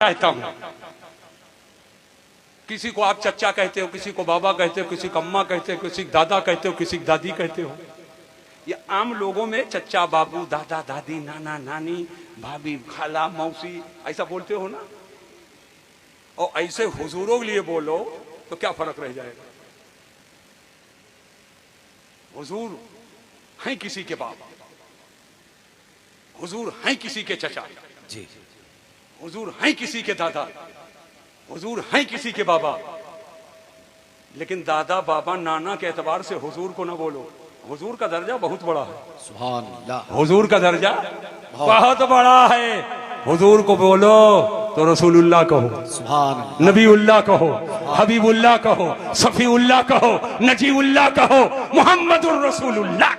कहता हूं। किसी को आप चच्चा कहते हो, किसी को बाबा कहते हो, किसी को अम्मा कहते हो, किसी को दादा कहते हो, किसी को दादी कहते हो। ये आम लोगों में चच्चा, बाबू, दादा, दादी, नाना, नानी, भाभी, खाला, मौसी ऐसा बोलते हो ना। और ऐसे हुजूरों के लिए बोलो तो क्या फर्क रह जाएगा। हुजूर हैं किसी के बाप, हुजूर हैं किसी के चचा जी, हुजूर हैं किसी के दादा, हुजूर हैं किसी के बाबा। लेकिन दादा, बाबा, नाना के एतबार से हुजूर को ना बोलो। हुजूर का दर्जा बहुत बड़ा है। सुभान अल्लाह। हुजूर का दर्जा बहुत बड़ा है। हुजूर को बोलो तो रसूलुल्लाह कहो, सुभान अल्लाह। नबीउल्लाह कहो, हबीबुल्लाह कहो, सफीउल्लाह कहो, नजीउल्लाह कहो, मुहम्मदुर रसूलुल्लाह।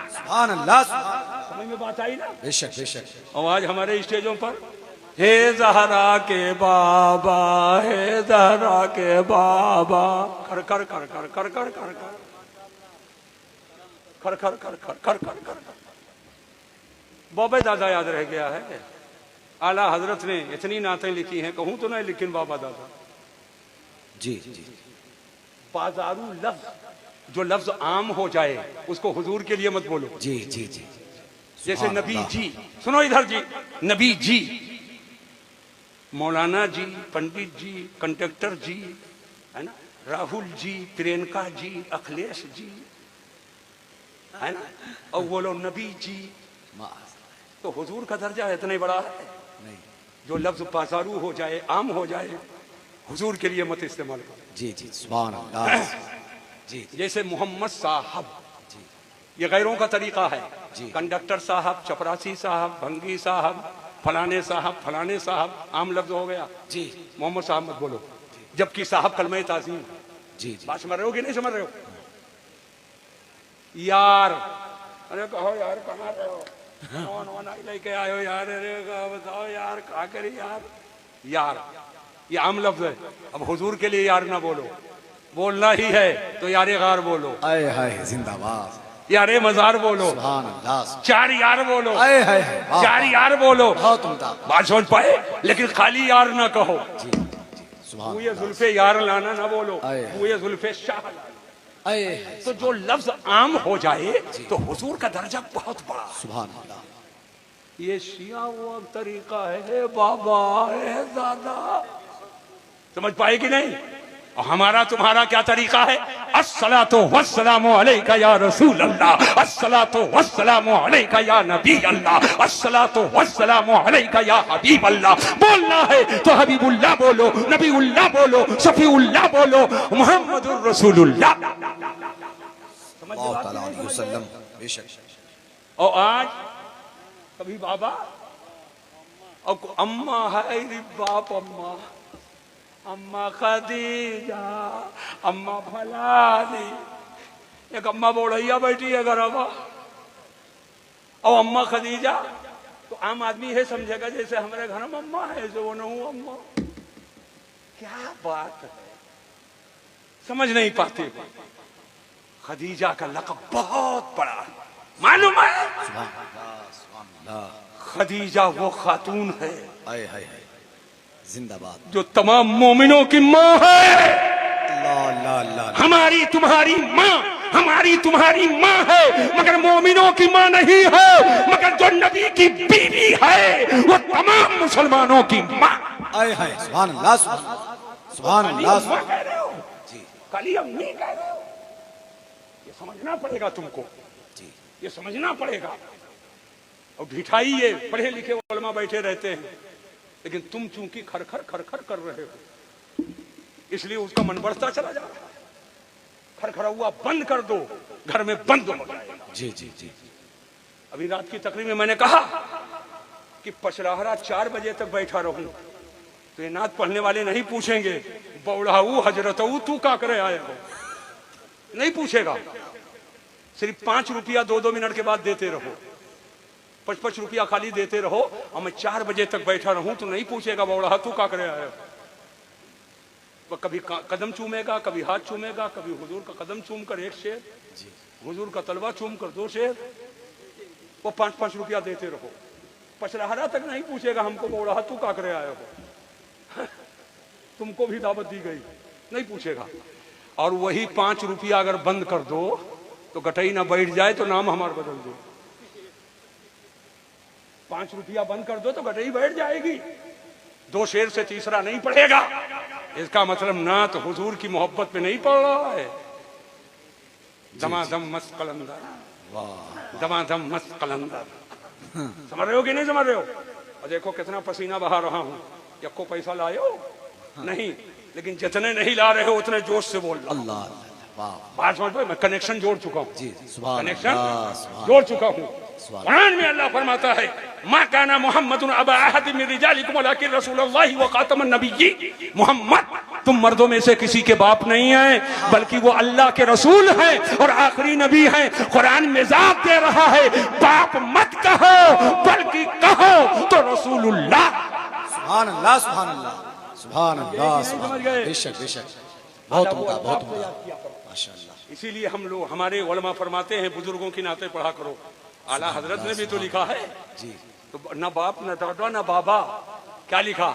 सुभान अल्लाह। समझ में बात आई ना। बेशक बेशक। और आज हमारे स्टेजों पर हे ज़हरा के बाबा, हे ज़हरा के बाबा, कर कर कर कर कर कर कर कर कर कर कर कर कर कर। बाबा दादा याद रह गया है। आला हजरत ने इतनी नातें लिखी हैं, कहूं तो नहीं, लेकिन बाबा दादा जी जी। बाजारू लफ्ज, जो लफ्ज आम हो जाए उसको हुजूर के लिए मत बोलो। जी जी जी। जैसे नबी जी, सुनो इधर जी, नबी जी, मौलाना जी, पंडित जी, कंडक्टर जी, है ना, राहुल जी, प्रियंका जी, अखिलेश जी, है ना, और बोलो नबी जी। तो हुजूर का दर्जा इतना ही बड़ा है नहीं। जो लफ्ज बाजारू हो जाए, आम हो जाए, हुजूर के लिए मत इस्तेमाल करो। जी जी। सुभान अल्लाह। जी जैसे मोहम्मद साहब, ये गैरों का तरीका है। कंडक्टर साहब, चपरासी साहब, भंगी साहब, फलाने साहब, फलाने साहब, आम लफ्ज हो गया। जी। मोहम्मद साहब मत बोलो, जबकि साहब कलमे ताज़ीम। जी जी। बात समझ रहे हो कि नहीं समझ रहे हो। यार, अरे कहो यार, कहाँ रहे हो, कौन होना लेके आयो यार, अरे बताओ यार, क्या करी यार। यार ये आम लफ्ज है। अब हुजूर के लिए यार ना बोलो, बोलना ही है तो यारे गार बोलो, आए हाय जिंदाबाद। यारे मजार बोलो, सुभान अल्लाह। चार यार बोलो, आए हाय। चार यार बोलो। बहुत उम्दा। बात समझ पाए। लेकिन खाली यार ना कहो। जी जी। सुभान ये जुल्फे यार लाना ना बोलो, आए। ये जुल्फे शाह लाना। आए। तो जो लफ्ज आम हो जाए तो हुजूर का दर्जा बहुत बड़ा। सुभान अल्लाह। ये शिया वो तरीका है बाबा, है दादा। समझ पाए कि नहीं। और हमारा तुम्हारा क्या तरीका है। अस्सलातु वस्सलामु अलैका या रसूल अल्लाह, अस्सलातु वस्सलामु अलैका या नबी अल्लाह, अस्सलातु वस्सलामु अलैका या हबीब अल्लाह। बोलना है तो हबीबुल्लाह बोलो, नबीउल्लाह बोलो, सफीउल्लाह बोलो, मुहम्मदुर रसूलुल्लाह। सल्लल्लाहु अलैहि वसल्लम। बेशक। और आज कभी बाबा और अम्मा है रे बाप, अम्मा, अम्मा खदीजा, अम्मा फलानी। एक अम्मा बोढ़ैया बैठी है घर में और अम्मा खदीजा। तो आम आदमी है समझेगा जैसे हमारे घर में अम्मा है, जो वो नहीं अम्मा। क्या बात है, समझ नहीं पाते। खदीजा का लक़ब बहुत बड़ा है, मालूम है। सुभान अल्लाह। सुभान अल्लाह। खदीजा वो खातून है, आए हाय जिंदाबाद, जो तमाम मोमिनों की माँ है। अल्लाह अल्लाह अल्लाह। हमारी तुम्हारी माँ, हमारी तुम्हारी माँ है, मगर मोमिनों की माँ नहीं है। मगर जो नबी की बीवी है वो तमाम मुसलमानों की माँ। आए हाय। सुभान अल्लाह। सुभान अल्लाह। कह रहे हो जी काली अम्मी कह रहे हो। ये समझना पड़ेगा तुमको, जी। ये समझना पड़ेगा। और ढिठाई ये पढ़े लिखे उलमा बैठे रहते हैं, लेकिन तुम चूंकि खरखर खरखर कर रहे हो इसलिए उसका मन बढ़ता चला जा रहा है। खरखरा हुआ बंद कर दो, घर में बंद हो जाएगा। जी जी जी। अभी रात की तकरीर में मैंने कहा कि पचराहरा 4 बजे तक बैठा रहूं तो ये नात पढ़ने वाले नहीं पूछेंगे बौड़ाऊ हजरतऊ तू का करे आए हो, नहीं पूछेगा। सिर्फ 5 रुपया 2-2 मिनट के बाद देते रहो, 5-5 रुपया खाली देते रहो। और मैं 4 बजे तक बैठा रहूं तो नहीं पूछेगा बौड़ा तू का करे आए हो। वो कभी कदम चूमेगा, कभी हाथ चूमेगा, कभी हुजूर का कदम चूम कर 1 शेर, हुजूर का तलवा चूम कर 2 शेर। वो 5-5 रुपया देते रहो। पचराहरा तक नहीं पूछेगा हमको बौड़ा तू का करे आए हो। तुमको भी दावत दी गई, नहीं पूछेगा। और वही 5 रुपया अगर बंद कर दो तो गटई ना बैठ जाए तो नाम हमारा बदल दो। 5 रुपया बंद कर दो तो गटई बैठ जाएगी, 2 शेर से तीसरा नहीं पढ़ेगा। इसका मतलब ना तो हुजूर की मोहब्बत में नहीं पड़ रहा है। दमादम मस्त कलंदर, दमादम मस्त कलंदर, समझ रहे हो कि नहीं समझ रहे हो? और देखो कितना पसीना बहा रहा हूं, यक्को पैसा लाए हो नहीं, लेकिन जितने नहीं ला रहे हो उतने जोश से बोल रहा। अल्लाह, वाह, बात समझ पाए? मैं कनेक्शन जोड़ चुका हूँ, जी, सुभान कनेक्शन अल्लाह, सुभान जोड़ चुका हूँ। सुभान कुरान में अल्लाह फरमाता है, मा काना मुहम्मदुन अबा अहद मिन रिजालिकुम वलाकिन रसूलुल्लाह व खातमुन नबिय्यीन। मोहम्मद तुम मर्दों में से किसी के बाप नहीं है, बल्कि वो अल्लाह के रसूल हैं और आखिरी नबी हैं। कुरान मिजाज दे रहा है, बाप मत कहो बल्कि कहो तो रसूलुल्लाह। सुभान अल्लाह, सुभान अल्लाह, सुभान अल्लाह, सुभान समझ गए? बेशक बेशक, बहुत उम्दा, बहुत उम्दा, माशाअल्लाह। इसीलिए हम लोग, हमारे उलमा फरमाते हैं, बुजुर्गों की नाते पढ़ा करो। आला हजरत ने भी तो लिखा है जी, तो न बाप न दादा न बाबा, क्या लिखा?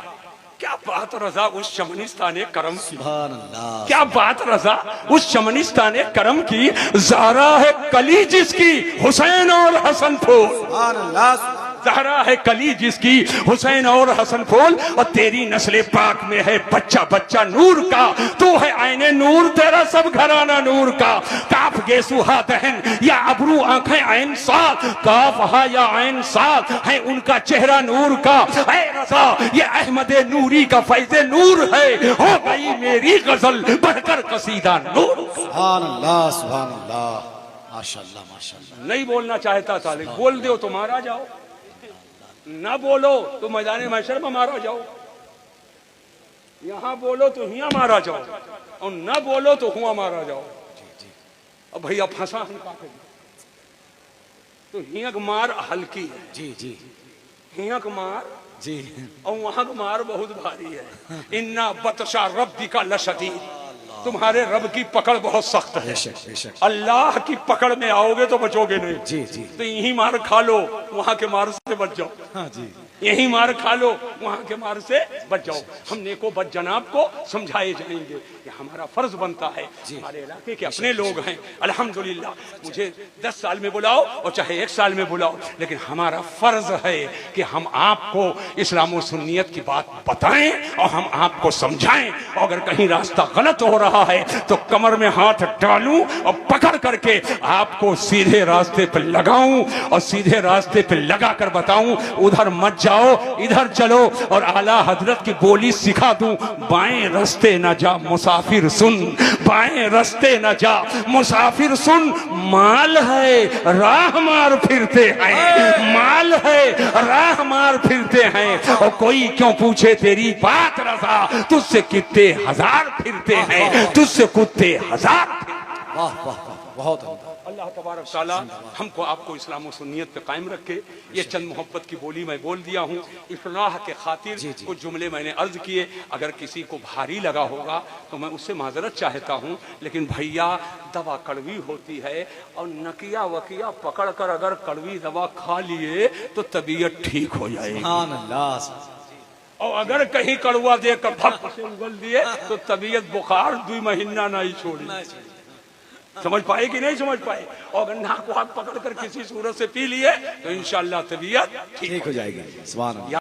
क्या बात रजा उस शमनिस्तान करम की, सुभान अल्लाह, क्या बात रजा उस शमनिस्तान करम की। ज़हरा है कली जिसकी हुसैन और हसन फूल, सुभान अल्लाह, ज़हरा है कली जिसकी हुसैन और हसन फूल। और तेरी नस्ले पाक में है बच्चा बच्चा नूर का, तू है आईने नूर, तेरा सब घराना नूर का। काफ गेसुहा दहन या अबरू आंखें आइन साथ, काफ हा या आइन साथ है उनका चेहरा नूर का। ऐ रज़ा ये अहमद नूरी का फैज़े नूर है, हो गई मेरी गजल बढ़कर कसीदा नूर। सुभान अल्लाह, सुभान अल्लाह, माशाअल्लाह, माशाअल्लाह। नहीं बोलना चाहता था, लेकिन बोल दो तो मारा जाओ, ना बोलो तो मैदान महशर में मारा जाओ। यहां बोलो तो हिया मारा जाओ, और ना बोलो तो हुआ मारा जाओ। अब भैया फंसा हम का तो हिया का मार हल्की है, जी जी हिया का मार जी, और वहां का मार बहुत भारी है। इन्ना बतशा रब्बी का लशदीद, तुम्हारे रब की पकड़ बहुत सख्त है। बेशक बेशक, अल्लाह की पकड़ में आओगे तो बचोगे नहीं। जी जी, तो यही मार खा लो, वहां के मार से बच जाओ। हाँ जी, यही मार खा लो, वहां के मार से बच जाओ। हम नेको बद जनाब को समझाए जाएंगे कि हमारा फर्ज बनता है, हमारे इलाके के अपने लोग हैं। अल्हम्दुलिल्लाह, मुझे 10 साल में बुलाओ और चाहे 1 साल में बुलाओ, लेकिन हमारा फर्ज है कि हम आपको इस्लाम और सुन्नियत की बात बताएं और हम आपको समझाएं। और अगर कहीं रास्ता गलत हो रहा है तो कमर में हाथ डालूं और पकड़ करके आपको सीधे रास्ते पर लगाऊं और सीधे रास्ते पर लगा कर बताऊं, उधर मत जाओ इधर चलो। और आला हजरत की बोली सिखा दूं, बाएं रास्ते न जा मुसाफिर सुन, बाएं रास्ते न जा मुसाफिर सुन। माल है राह मार फिरते हैं, माल है राह मार फिरते हैं। और कोई क्यों पूछे तेरी बात रजा, तुझसे कितने हजार फिरते हैं, तुझसे कुत्ते हजार। वाह वाह वाह, बहुत उम्दा। अल्लाह तबारक ताला हमको आपको इस्लाम और सुन्नियत पे कायम रखे। ये चंद मोहब्बत की बोली मैं बोल दिया हूँ, इस्लाह के खातिर जी, जी। कुछ जुमले मैंने अर्ज किए। अगर किसी को भारी लगा होगा तो मैं उससे माजरत चाहता हूँ, लेकिन भैया दवा कड़वी होती है और नकिया वकिया पकड़ कर अगर कड़वी दवा खा लिए तो तबीयत ठीक हो जाएगी। सुभान अल्लाह, और अगर कहीं कड़वा देकर भप से उगल दिए तो तबीयत बुखार 2 महीना नहीं छोड़ी। समझ पाए कि नहीं समझ पाए? और अगर नाक वाक पकड़ कर किसी सूरत से पी लिए तो इंशाअल्लाह तबीयत ठीक हो जाएगी। सुभान अल्लाह।